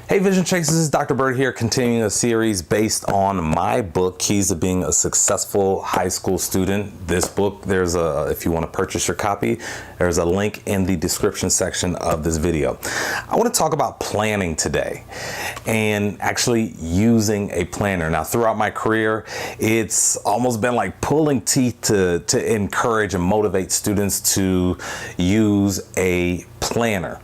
Hey Vision Chasers, this is Dr. Bird here, continuing a series based on my book, Keys to Being a Successful High School Student. This book, if you want to purchase your copy, there's a link in the description section of this video. I want to talk about planning today and actually using a planner. Now, throughout my career, it's almost been like pulling teeth to encourage and motivate students to use a planner.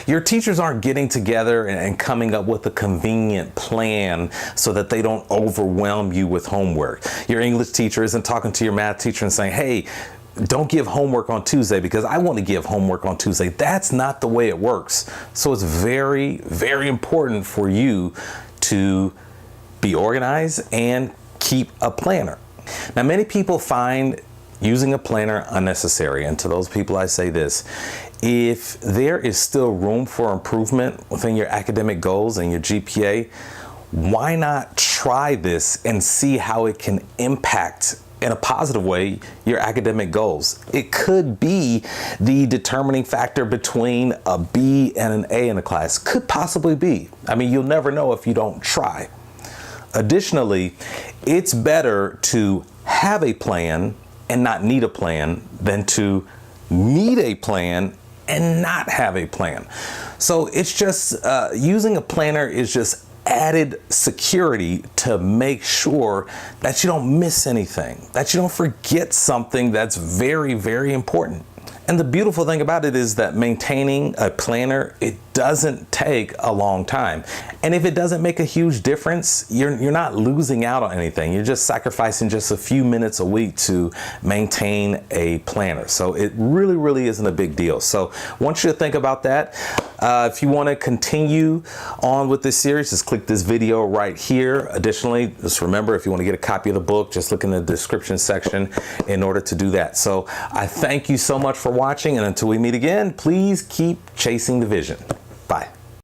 Your teachers aren't getting together and coming up with a convenient plan so that they don't overwhelm you with homework. Your English teacher isn't talking to your math teacher and saying, hey, don't give homework on Tuesday because I want to give homework on Tuesday. That's not the way it works. So it's very, very important for you to be organized and keep a planner. Now, many people find using a planner unnecessary, and to those people I say this: if there is still room for improvement within your academic goals and your GPA, why not try this and see how it can impact in a positive way your academic goals? It could be the determining factor between a B and an A in a class. Could possibly be. I mean, you'll never know if you don't try. Additionally, it's better to have a plan and not need a plan than to need a plan and not have a plan. So it's just using a planner is just added security to make sure that you don't miss anything, that you don't forget something that's very, very important. And the beautiful thing about it is that maintaining a planner, it doesn't take a long time. And if it doesn't make a huge difference, you're not losing out on anything. You're just sacrificing just a few minutes a week to maintain a planner. So it really, really isn't a big deal. So I want you to think about that. If you want to continue on with this series, just click this video right here. Additionally, just remember, if you want to get a copy of the book, just look in the description section in order to do that. So I thank you so much for watching, and until we meet again, please keep chasing the vision.